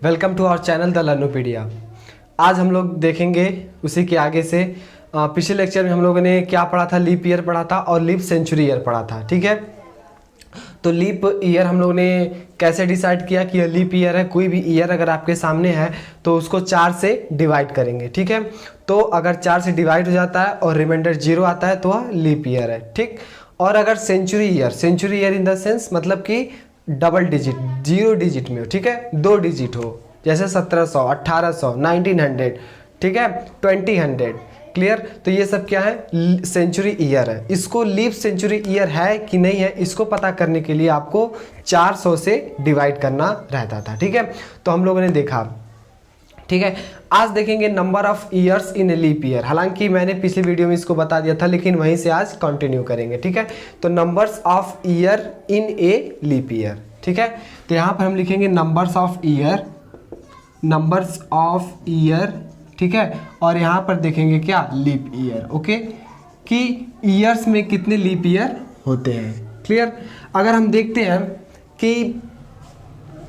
Welcome to our channel the Learnopedia. आज हम लोग देखेंगे उसी के आगे से पिछले लेक्चर में हम लोगों ने क्या पढ़ा था, लीप ईयर पढ़ा था और लीप सेंचुरी ईयर पढ़ा था। ठीक है, तो लीप ईयर हम लोगों ने कैसे डिसाइड किया कि यह लीप ईयर है। कोई भी ईयर अगर आपके सामने है तो उसको 4 से डिवाइड करेंगे। ठीक है, तो अगर 4 से डिवाइड हो जाता है और रिमाइंडर 0 आता है तो वह लीप ईयर है। ठीक, और अगर century year in the sense मतलब कि डबल डिजिट 0 डिजिट में हो, ठीक है, 2 डिजिट हो, जैसे 1700, 1800, 1900, ठीक है, 2000। क्लियर, तो ये सब क्या है, सेंचुरी ईयर है। इसको लीप सेंचुरी ईयर है कि नहीं है, इसको पता करने के लिए आपको 400 से डिवाइड करना रहता था। ठीक है, तो हम लोगों ने देखा। ठीक है, आज देखेंगे number of years in a leap year. हालांकि मैंने पिछली वीडियो में इसको बता दिया था, लेकिन वहीं से आज कंटिन्यू करेंगे। ठीक है, तो numbers of year in a leap year. ठीक है, तो यहाँ पर हम लिखेंगे नंबर्स ऑफ ईयर, ठीक है, और यहाँ पर देखेंगे क्या, लीप ईयर। ओके, कि ईयर्स में कितने लीप ईयर होते हैं। क्लियर, अगर हम देखते हैं कि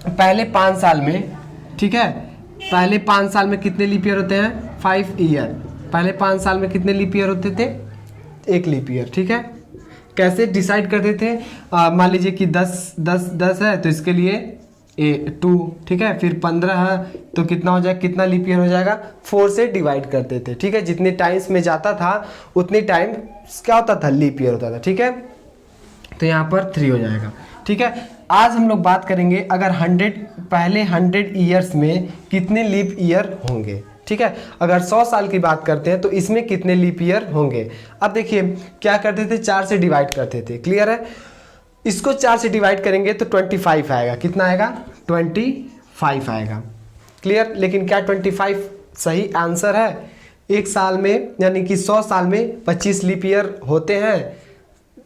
पहले 5 साल में, ठीक है, पहले 5 साल में कितने लीप ईयर होते हैं, 5 ईयर। पहले 5 साल में कितने लीप ईयर होते थे, 1 लीप ईयर। ठीक है, कैसे डिसाइड करते थे, मान लीजिए कि 10 है तो इसके लिए 2, ठीक है, फिर 15 है तो कितना हो जाएगा, कितना लीप ईयर हो जाएगा, 4 से डिवाइड करते थे। ठीक है, जितने टाइम्स में जाता था उतने टाइम क्या होता था, लीप ईयर होता था। ठीक है, तो यहाँ पर 3 हो जाएगा। ठीक है, आज हम लोग बात करेंगे अगर पहले 100 ईयर्स में कितने लीप ईयर होंगे। ठीक है, अगर 100 साल की बात करते हैं तो इसमें कितने लीप ईयर होंगे। अब देखिए क्या करते थे, 4 से डिवाइड करते थे। क्लियर है, इसको 4 से डिवाइड करेंगे तो 25 आएगा। कितना आएगा, 25 आएगा। क्लियर, लेकिन क्या 25 सही आंसर है? एक साल में यानी कि 100 साल में 25 लीप ईयर होते हैं?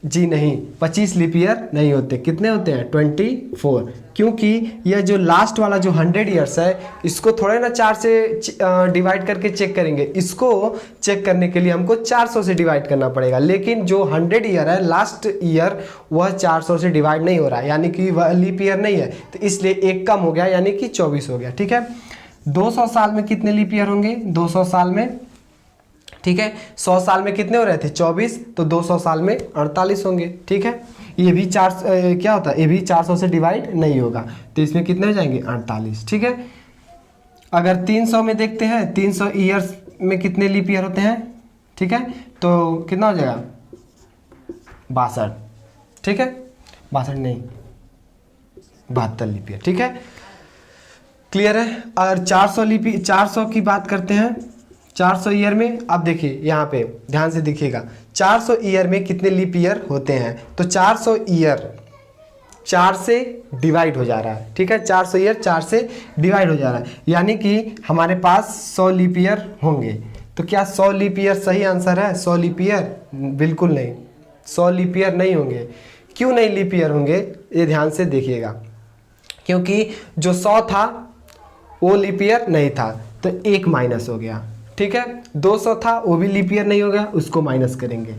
जी नहीं, 25 लीप ईयर नहीं होते। कितने होते हैं, 24। क्योंकि यह जो लास्ट वाला जो 100 ईयर्स है, इसको थोड़े ना 4 से डिवाइड करके चेक करेंगे। इसको चेक करने के लिए हमको 400 से डिवाइड करना पड़ेगा। लेकिन जो 100 ईयर है, लास्ट ईयर, वह 400 से डिवाइड नहीं हो रहा है, यानी कि वह लीप ईयर नहीं है। तो इसलिए एक कम हो गया, यानी कि 24 हो गया। ठीक है, 200 साल में कितने लीप ईयर होंगे, 200 साल में, ठीक है, 100 साल में कितने हो रहे थे, 24, तो 200 साल में 48 होंगे। ठीक है, ये भी क्या होता है, ये भी 400 से डिवाइड नहीं होगा, तो इसमें कितने हो जाएंगे, 48। ठीक है, अगर 300 में देखते हैं, 300 ईयर्स में कितने लीप ईयर होते हैं, ठीक है, तो कितना हो जाएगा, 62। ठीक है, 62 नहीं, 72 लीप ईयर। ठीक है, क्लियर है। अगर 400 की बात करते हैं, 400 ईयर में, अब देखिए यहाँ पे ध्यान से देखिएगा, 400 ईयर में कितने लीप ईयर होते हैं, तो 400 ईयर 4 से डिवाइड हो जा रहा है। ठीक है, 400 ईयर 4 से डिवाइड हो जा रहा है, यानी कि हमारे पास 100 लीप ईयर होंगे। तो क्या 100 लीप ईयर सही आंसर है, 100 लीप ईयर? बिल्कुल नहीं, 100 लीप ईयर नहीं होंगे। क्यों नहीं लीप ईयर होंगे, ये ध्यान से देखिएगा, क्योंकि जो 100 था वो लीप ईयर नहीं था, तो 1 माइनस हो गया। ठीक है, 200 था वो भी लीप ईयर नहीं होगा, उसको माइनस करेंगे।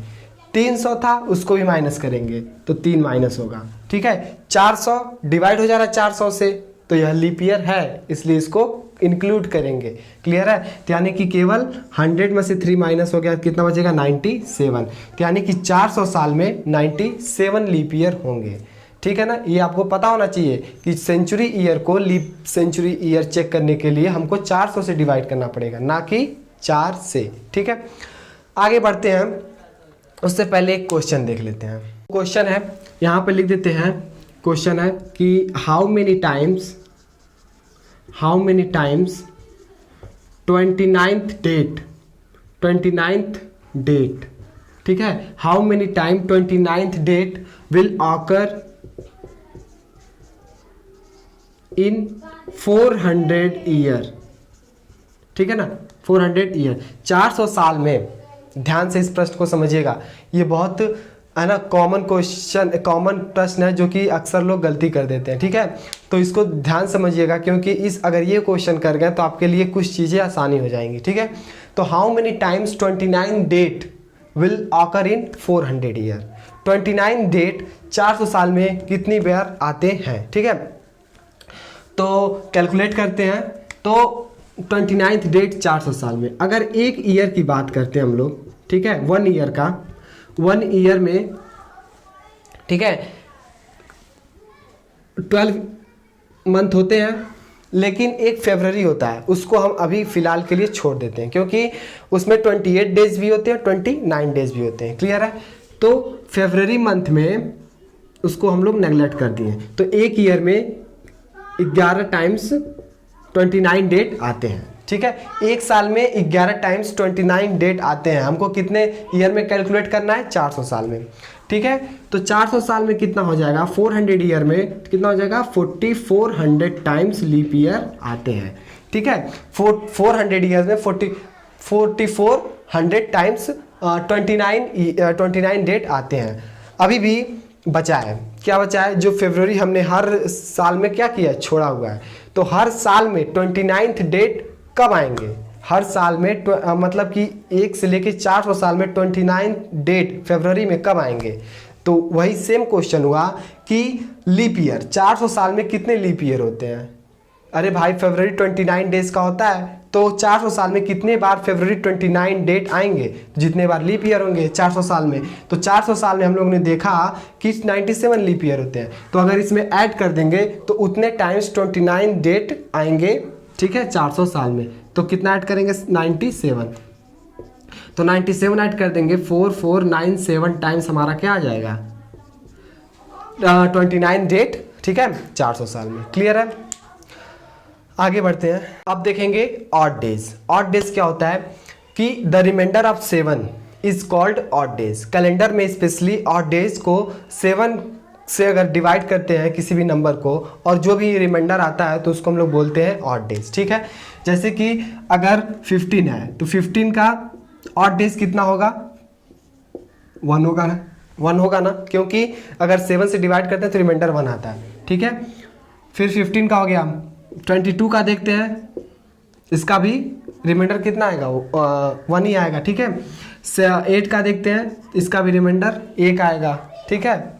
300 था उसको भी माइनस करेंगे, तो 3 माइनस होगा। ठीक है, 400 डिवाइड हो जा रहा है 400 से, तो यह लीप ईयर है, इसलिए इसको इंक्लूड करेंगे। क्लियर है, तो यानी कि केवल 100 में से 3 माइनस हो गया, कितना बचेगा, 97। तो यानी कि 400 साल में 97 लीप ईयर होंगे। ठीक है ना, ये आपको पता होना चाहिए कि सेंचुरी ईयर को लीप सेंचुरी ईयर चेक करने के लिए हमको 400 से डिवाइड करना पड़ेगा, ना कि 4 से। ठीक है, आगे बढ़ते हैं, उससे पहले एक क्वेश्चन देख लेते हैं। क्वेश्चन है, यहाँ पे लिख देते हैं, क्वेश्चन है कि how many times 29th date, ठीक है, how many time 29th date will occur in 400 year. ठीक है ना, 400 ईयर, 400 साल में। ध्यान से इस प्रश्न को समझिएगा, ये बहुत है ना कॉमन क्वेश्चन, कॉमन प्रश्न है जो कि अक्सर लोग गलती कर देते हैं। ठीक है, तो इसको ध्यान समझिएगा, क्योंकि अगर ये क्वेश्चन कर गए तो आपके लिए कुछ चीज़ें आसानी हो जाएंगी। ठीक है, तो how many times 29 date will occur in 400 year. 29 date 400 साल में कितनी बार आते हैं। ठीक है, तो कैलकुलेट करते हैं तो 29th डेट 400 साल में। अगर एक ईयर की बात करते हैं हम लोग, ठीक है, 1 ईयर का, 1 ईयर में, ठीक है, 12 मंथ होते हैं, लेकिन एक फरवरी होता है, उसको हम अभी फ़िलहाल के लिए छोड़ देते हैं क्योंकि उसमें 28 डेज भी होते हैं, 29 डेज भी होते हैं। क्लियर है? तो फरवरी मंथ में उसको हम लोग नेगलेक्ट कर दिए। तो एक ईयर में 11 टाइम्स 29 डेट आते हैं। ठीक है, एक साल में 11 टाइम्स 29 डेट आते हैं। हमको कितने ईयर में कैलकुलेट करना है? 400 साल में। ठीक है, तो 400 साल में कितना हो जाएगा? 400 ईयर में कितना हो जाएगा? 4400 टाइम्स लीप ईयर आते हैं। ठीक है, 400 ईयर में 4400 टाइम्स 29 डेट आते हैं। अभी भी बचा है, क्या बचा है? जो फरवरी हमने हर साल में क्या किया? छोड़ा हुआ है। तो हर साल में 29th डेट कब आएंगे? हर साल में मतलब कि 1 से लेके 400 साल में 29 डेट फरवरी में कब आएंगे? तो वही सेम क्वेश्चन हुआ कि लीप ईयर 400 साल में कितने लीप ईयर होते हैं? अरे भाई, फरवरी 29 डेज का होता है, तो 400 साल में कितने बार फरवरी 29 डेट आएंगे? जितने बार लीप ईयर होंगे 400 साल में। तो 400 साल में हम लोगों ने देखा कि 97 लीप ईयर होते हैं। तो अगर इसमें ऐड कर देंगे तो उतने टाइम्स 29 डेट आएंगे। ठीक है, 400 साल में। तो कितना ऐड करेंगे? 97। तो 97 ऐड कर देंगे, 4497 टाइम्स हमारा क्या आ जाएगा? 29 डेट। ठीक है, 400 साल में। क्लियर है? आगे बढ़ते हैं। अब देखेंगे ऑड डेज। ऑड डेज क्या होता है कि the reminder of 7 is called odd days. Calendar में स्पेशली ऑड डेज को 7 से अगर डिवाइड करते हैं किसी भी नंबर को और जो भी रिमाइंडर आता है तो उसको हम लोग बोलते हैं ऑड डेज। ठीक है, जैसे कि अगर 15 है तो 15 का ऑड डेज कितना होगा? 1 होगा ना, 1 होगा ना, क्योंकि अगर 7 से डिवाइड करते हैं तो रिमाइंडर 1 आता है। ठीक है, फिर 15 का हो गया। 22 का देखते हैं, इसका भी रिमाइंडर कितना आएगा? 1 ही आएगा। ठीक है, 8 का देखते हैं, इसका भी रिमाइंडर 1 आएगा। ठीक है,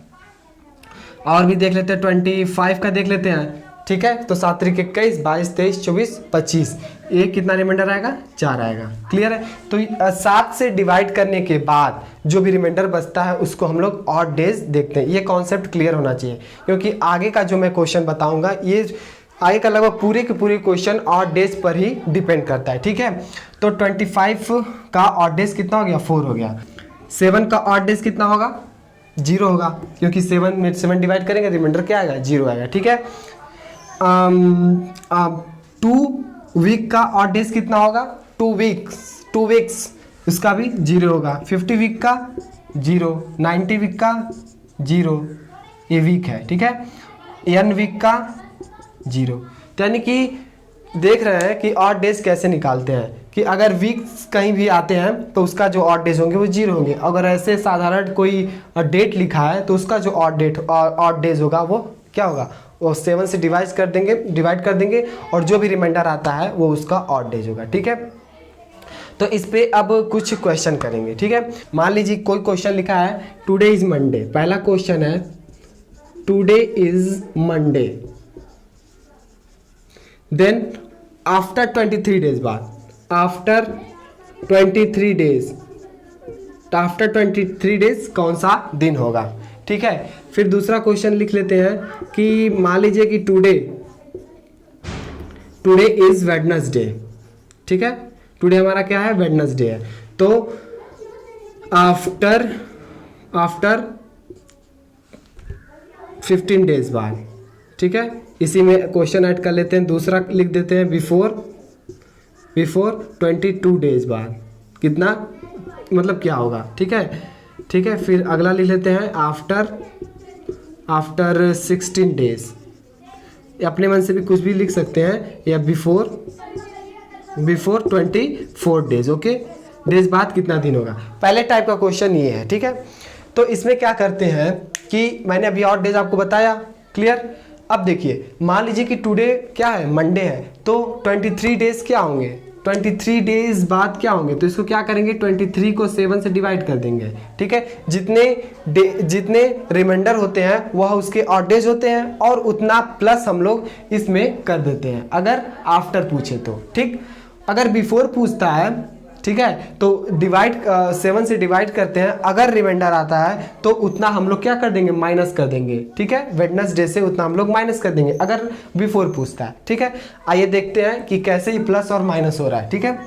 और भी देख लेते हैं, 25 का देख लेते हैं। ठीक है, तो 7 3 21, 22 23 24 25, एक कितना रिमाइंडर आएगा? 4 आएगा। क्लियर है? तो 7 से डिवाइड करने के बाद जो भी रिमाइंडर बचता है उसको हम लोग ऑड डेज देखते हैं। ये कॉन्सेप्ट क्लियर होना चाहिए, क्योंकि आगे का जो मैं क्वेश्चन बताऊंगा, ये आगे का लगभग पूरे के पूरे क्वेश्चन ऑड डेज पर ही डिपेंड करता है। ठीक है, तो 25 का ऑड डेज कितना हो गया? 4 हो गया। 7 का ऑड डेज कितना होगा? 0 होगा, क्योंकि 7 में 7 डिवाइड करेंगे, रिमाइंडर क्या आएगा? 0 आएगा। ठीक है, 2 वीक का ऑड डेज कितना होगा? 2 वीक्स, इसका भी 0 होगा। 50 वीक का 0, 90 वीक का 0, ये वीक है। ठीक है, n वीक का 0। यानी कि देख रहे हैं कि ऑड डेज कैसे निकालते हैं, कि अगर वीक्स कहीं भी आते हैं तो उसका जो ऑड डेज होंगे वो 0 होंगे। अगर ऐसे साधारण कोई डेट लिखा है तो उसका जो ऑड डेज होगा वो क्या होगा? वो 7 से डिवाइड कर देंगे और जो भी रिमाइंडर आता है वो उसका ऑड डेज होगा। ठीक है, तो इस पे अब कुछ क्वेश्चन करेंगे। ठीक है, मान लीजिए कोई क्वेश्चन लिखा है टुडे इज मंडे। पहला क्वेश्चन है today is Monday, then after 23 days बाद, आफ्टर 23 डेज कौन सा दिन होगा? ठीक है, फिर दूसरा क्वेश्चन लिख लेते हैं कि मान लीजिए कि टुडे इज वेडनेसडे। ठीक है, टुडे हमारा क्या है? वेडनेसडे है। तो आफ्टर 15 डेज बाद। ठीक है, इसी में क्वेश्चन ऐड कर लेते हैं। दूसरा लिख देते हैं बिफोर 22 डेज बाद कितना, मतलब क्या होगा? ठीक है, फिर अगला लिख लेते हैं आफ्टर 16 डेज। अपने मन से भी कुछ भी लिख सकते हैं, या बिफोर 24 डेज। ओके, डेज बाद कितना दिन होगा? पहले टाइप का क्वेश्चन ये है। ठीक है, तो इसमें क्या करते हैं कि मैंने अभी ऑड डेज आपको बताया। क्लियर? अब देखिए, मान लीजिए कि टुडे क्या है? मंडे है, तो 23 डेज क्या होंगे? 23 डेज बाद क्या होंगे, तो इसको क्या करेंगे 23 को 7 से डिवाइड कर देंगे, ठीक है। जितने रिमाइंडर होते हैं वह उसके ऑड डेज होते हैं और उतना प्लस हम लोग इसमें कर देते हैं अगर आफ्टर पूछे तो, ठीक। अगर बिफोर पूछता है, ठीक है, तो 7 से डिवाइड करते हैं, अगर रिमाइंडर आता है तो उतना हम लोग क्या कर देंगे, माइनस कर देंगे, ठीक है। वेडनेसडे से उतना हम लोग माइनस कर देंगे अगर बिफोर पूछता है, ठीक है। आइए देखते हैं कि कैसे ही प्लस और माइनस हो रहा है, ठीक है।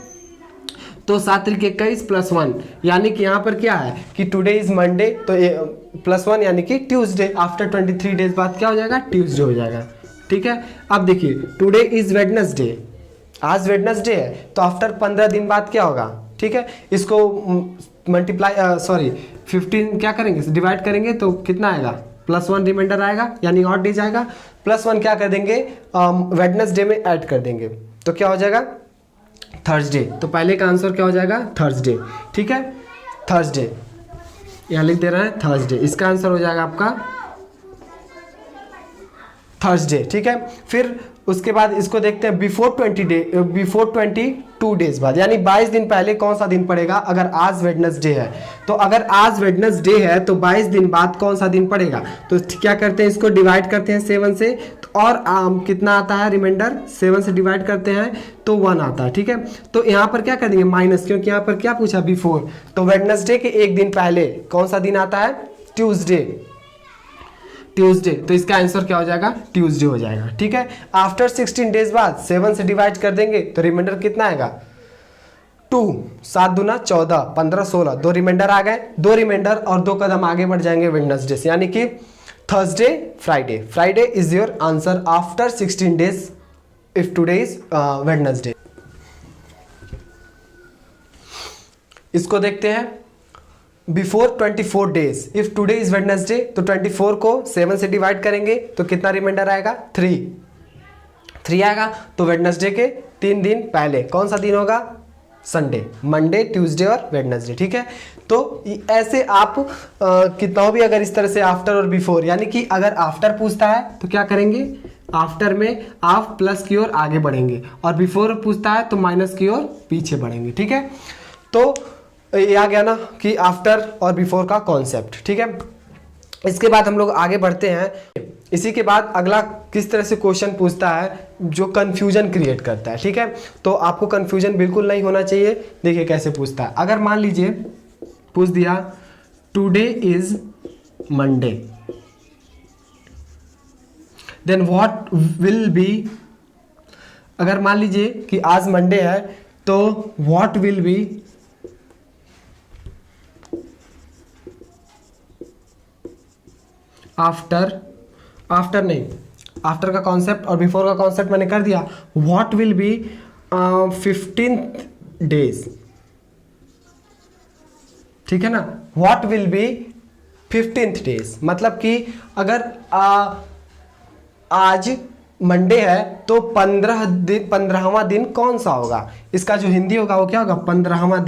तो 7 × 21 +1 यानी कि यहाँ पर क्या है कि टुडे इज मंडे, तो +1 यानी कि ट्यूसडे। आफ्टर 23 डेज बाद क्या हो जाएगा, ट्यूसडे हो जाएगा, ठीक है। अब देखिए टुडे इज वेडनेसडे, आज वेडनेसडे है, तो आफ्टर 15 दिन बाद क्या होगा, ठीक है। इसको मल्टीप्लाई 15 क्या करेंगे, डिवाइड करेंगे तो कितना आएगा, +1 रिमाइंडर आएगा यानी ऑड डेज आएगा, +1 क्या कर देंगे वेडनेसडे में ऐड कर देंगे, तो क्या हो जाएगा थर्सडे। तो पहले का आंसर क्या हो जाएगा, थर्सडे, ठीक है। थर्सडे यहाँ लिख दे रहे हैं थर्सडे, इसका आंसर हो जाएगा आपका थर्सडे, ठीक है। फिर उसके बाद इसको देखते हैं बिफोर 22 डेज बाद, यानी 22 दिन पहले कौन सा दिन पड़ेगा। अगर आज वेडनेसडे है, तो अगर आज वेडनेसडे है तो 22 दिन बाद कौन सा दिन पड़ेगा, तो क्या करते हैं इसको डिवाइड करते हैं 7 से, तो और कितना आता है रिमाइंडर, 7 से डिवाइड करते हैं तो 1 आता है, ठीक है। तो यहाँ पर क्या कर देंगे माइनस, क्योंकि यहाँ पर क्या पूछा बिफोर, तो वेडनेसडे के एक दिन पहले कौन सा दिन आता है, ट्यूसडे, तो इसका आंसर क्या हो जाएगा, ट्यूसडे हो जाएगा, ठीक है। आफ्टर 16 डेज बाद 7 से डिवाइड कर देंगे तो रिमाइंडर कितना आएगा 2, 7 दूना 14, 15 16, 2 रिमाइंडर आ गए, 2 रिमाइंडर और 2 कदम आगे बढ़ जाएंगे वेडनेसडे से, यानी कि Thursday Friday is your answer after 16 days if today is Wednesday. इसको देखते हैं before 24 days, if today is Wednesday तो 24 को 7 से डिवाइड करेंगे तो कितना रिमाइंडर आएगा 3 आएगा, तो वेडनेसडे के 3 दिन पहले कौन सा दिन होगा, संडे, मंडे, ट्यूसडे और वेडनेसडे, ठीक है। तो ऐसे आप कितना भी अगर इस तरह से आफ्टर और बिफोर, यानी कि अगर आफ्टर पूछता है तो क्या करेंगे, आफ्टर में आप प्लस की ओर आगे बढ़ेंगे, और बिफोर पूछता है तो माइनस की ओर पीछे बढ़ेंगे, ठीक है। तो ये आ गया ना कि आफ्टर और बिफोर का कॉन्सेप्ट, ठीक है। इसके बाद हम लोग आगे बढ़ते हैं। इसी के बाद अगला किस तरह से क्वेश्चन पूछता है जो कंफ्यूजन क्रिएट करता है, ठीक है। तो आपको कंफ्यूजन बिल्कुल नहीं होना चाहिए। देखिए कैसे पूछता है, अगर मान लीजिए पूछ दिया today is Monday, then what will be, अगर मान लीजिए कि आज मंडे है तो व्हाट विल बी आफ्टर नहीं, आफ्टर का कॉन्सेप्ट और बिफोर का कॉन्सेप्ट मैंने कर दिया। What will B 15th days, ठीक है ना। What will B 15th days, मतलब कि अगर आज मंडे है तो 15वां दिन कौन सा होगा, इसका जो हिंदी होगा वो क्या होगा, 15वां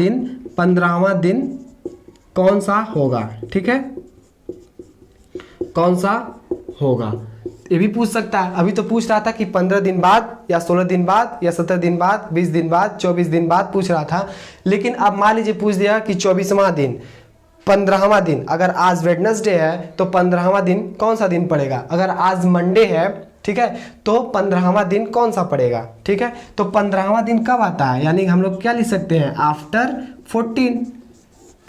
दिन कौन सा होगा, ठीक है, कौन सा होगा, ये भी पूछ सकता है। अभी तो पूछ रहा था कि 15 दिन बाद या 16 दिन बाद या 17 दिन बाद, 20 दिन बाद, 24 दिन बाद पूछ रहा था, लेकिन अब मान लीजिए पूछ दिया कि 24वां दिन, 15वां दिन। अगर आज वेडनेसडे है तो 15वां दिन कौन सा दिन पड़ेगा, अगर आज मंडे है, ठीक है, तो 15वां दिन कौन सा पड़ेगा, ठीक है। तो 15वां दिन कब आता है, यानी हम लोग क्या लिख सकते हैं, आफ्टर 14,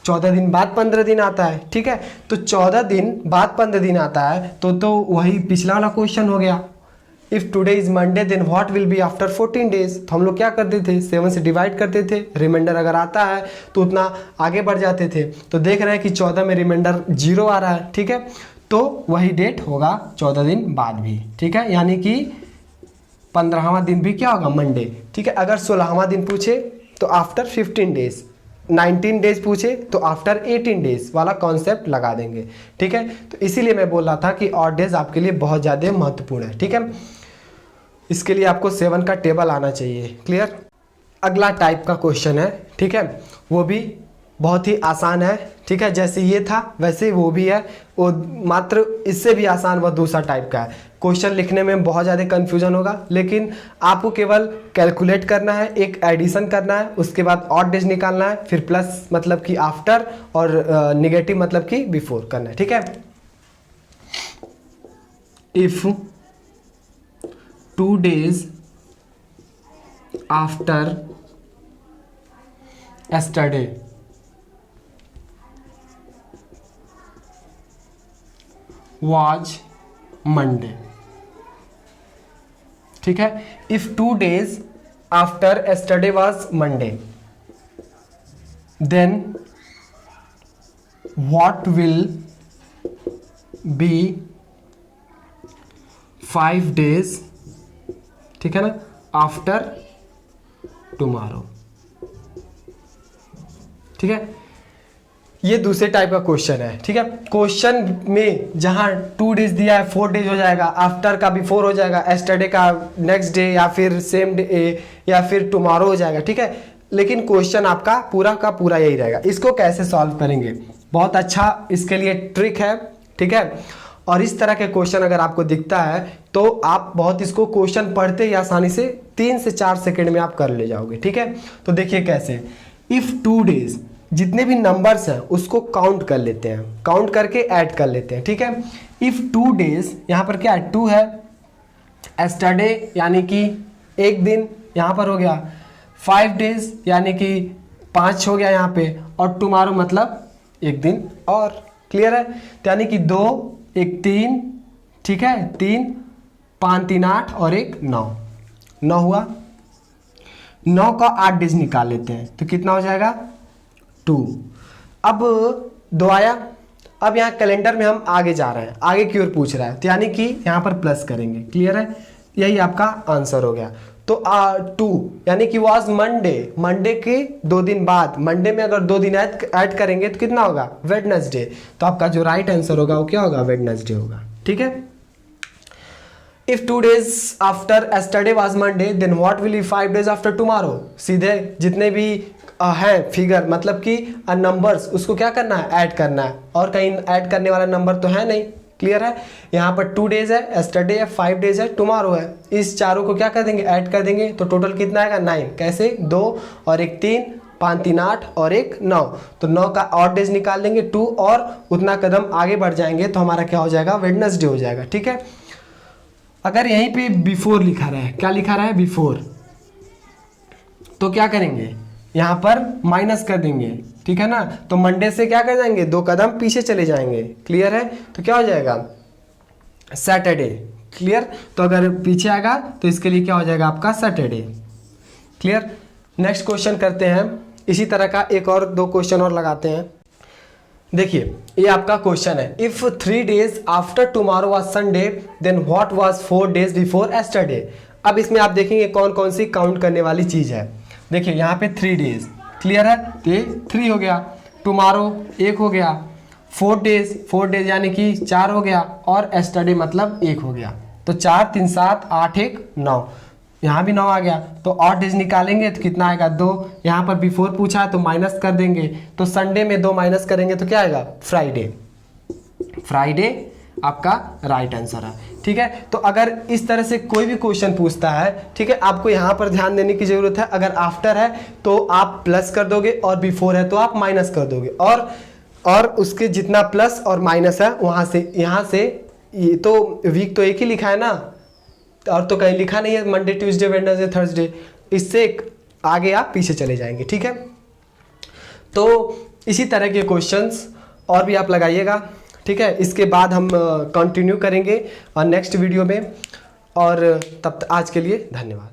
14 दिन बाद 15 दिन आता है, ठीक है। तो 14 दिन बाद 15 दिन आता है तो वही पिछला वाला क्वेश्चन हो गया। If today is Monday then what will be after 14 days, तो हम लोग क्या करते थे, 7 से डिवाइड करते थे, रिमाइंडर अगर आता है तो उतना आगे बढ़ जाते थे। तो देख रहे हैं कि 14 में रिमाइंडर 0 आ रहा है, ठीक है, तो वही डेट होगा 14 दिन बाद भी, ठीक है, यानी कि 15वां दिन भी क्या होगा, मंडे, ठीक है। अगर 16वां दिन पूछे तो आफ्टर 15 डेज, 19 डेज पूछे तो आफ्टर 18 डेज वाला कॉन्सेप्ट लगा देंगे, ठीक है। तो इसीलिए मैं बोल रहा था कि ऑड डेज आपके लिए बहुत ज़्यादा महत्वपूर्ण है, ठीक है। इसके लिए आपको 7 का टेबल आना चाहिए, क्लियर। अगला टाइप का क्वेश्चन है, ठीक है, वो भी बहुत ही आसान है, ठीक है, जैसे ये था वैसे वो भी है, वो मात्र इससे भी आसान वह दूसरा टाइप का है। क्वेश्चन लिखने में बहुत ज़्यादा कन्फ्यूजन होगा, लेकिन आपको केवल कैलकुलेट करना है, एक एडिशन करना है, उसके बाद ऑड डेज निकालना है, फिर प्लस मतलब कि आफ्टर और निगेटिव मतलब कि बिफोर करना है, ठीक है। If 2 days after yesterday was Monday, ठीक है। If 2 days after yesterday was Monday, then what will be 5 days, ठीक है ना, आफ्टर टुमारो, ठीक है। ये दूसरे टाइप का क्वेश्चन है, ठीक है। क्वेश्चन में जहां 2 days दिया है 4 days हो जाएगा, आफ्टर का बिफोर हो जाएगा, एस्टरडे का नेक्स्ट डे या फिर सेम डे या फिर टुमारो हो जाएगा, ठीक है। लेकिन क्वेश्चन आपका पूरा का पूरा यही रहेगा। इसको कैसे सॉल्व करेंगे, बहुत अच्छा इसके लिए ट्रिक है, ठीक है। और इस तरह के क्वेश्चन अगर आपको दिखता है तो आप बहुत इसको क्वेश्चन पढ़ते ही आसानी से 3 से 4 सेकेंड में आप कर ले जाओगे, ठीक है। तो देखिए कैसे, इफ 2 days जितने भी नंबर्स हैं उसको काउंट कर लेते हैं, काउंट करके ऐड कर लेते हैं, ठीक है। इफ 2 days, यहाँ पर क्या है, 2 है, एस्टरडे यानी कि एक दिन यहाँ पर हो गया, 5 days यानी कि 5 हो गया यहाँ पे, और टुमारो मतलब एक दिन और, क्लियर है। तो यानी कि 2 1 3, ठीक है, 3 5 3 8 और 1 9, 9 हुआ। 9 का 8 days निकाल लेते हैं तो कितना हो जाएगा 2। अब 2 आया, अब यहाँ कैलेंडर में हम आगे जा रहे हैं, आगे की ओर पूछ रहा है, तो यानी कि यहाँ पर प्लस करेंगे, क्लियर है। यही आपका आंसर हो गया। तो 2 यानी कि वाज मंडे, मंडे के 2 दिन बाद, मंडे में अगर 2 दिन ऐड करेंगे तो कितना होगा, वेडनेसडे। तो आपका जो राइट आंसर होगा वो क्या होगा, वेडनेसडे होगा, ठीक है। If 2 days after yesterday was Monday, then what will be 5 days after tomorrow. सीधे जितने भी है फिगर मतलब कि नंबर्स, उसको क्या करना है, ऐड करना है, और कहीं ऐड करने वाला नंबर तो है नहीं, क्लियर है। यहाँ पर 2 days है, एस्टरडे है, 5 days है, टुमारो है, इस चारों को क्या कर देंगे, ऐड कर देंगे, तो टोटल कितना आएगा 9। कैसे, 2 और 1 3, 5 3 8 और 1 9, तो 9 का ऑड डेज निकाल देंगे 2, और उतना कदम आगे बढ़ जाएंगे तो हमारा क्या हो जाएगा, वेडनेसडे हो जाएगा, ठीक है। अगर यहीं पे बिफोर लिखा रहा है, क्या लिखा रहा है, बिफोर, तो क्या करेंगे, यहाँ पर माइनस कर देंगे, ठीक है ना। तो मंडे से क्या कर जाएंगे, 2 कदम पीछे चले जाएंगे, क्लियर है। तो क्या हो जाएगा, सैटरडे, क्लियर। तो अगर पीछे आएगा तो इसके लिए क्या हो जाएगा आपका, सैटरडे, क्लियर। नेक्स्ट क्वेश्चन करते हैं, इसी तरह का एक और 2 क्वेश्चन और लगाते हैं। देखिए ये आपका क्वेश्चन है, if 3 days after tomorrow was Sunday, then what was 4 days before yesterday. अब इसमें आप देखेंगे कौन कौन सी काउंट करने वाली चीज है। देखिए यहाँ पे 3 days, क्लियर है, तो ये 3 हो गया, टुमारो 1 हो गया, 4 days यानी कि 4 हो गया, और एस्टरडे मतलब 1 हो गया। तो 4 3 7 8 1 9, यहाँ भी 9 आ गया। तो ऑड डेज निकालेंगे तो कितना आएगा, 2। यहाँ पर बिफोर पूछा है तो माइनस कर देंगे, तो संडे में 2 माइनस करेंगे तो क्या आएगा, फ्राइडे। फ्राइडे आपका राइट आंसर है, ठीक है। तो अगर इस तरह से कोई भी क्वेश्चन पूछता है, ठीक है, आपको यहाँ पर ध्यान देने की जरूरत है। अगर आफ्टर है तो आप प्लस कर दोगे, और बिफोर है तो आप माइनस कर दोगे, और उसके जितना प्लस और माइनस है वहाँ से, यहाँ से, ये तो वीक तो एक ही लिखा है ना, और तो कहीं लिखा नहीं है मंडे ट्यूसडे वेडनेसडे थर्सडे, इससे आगे आप पीछे चले जाएंगे, ठीक है। तो इसी तरह के क्वेश्चंस और भी आप लगाइएगा, ठीक है। इसके बाद हम कंटिन्यू करेंगे और नेक्स्ट वीडियो में, और तब तक आज के लिए धन्यवाद।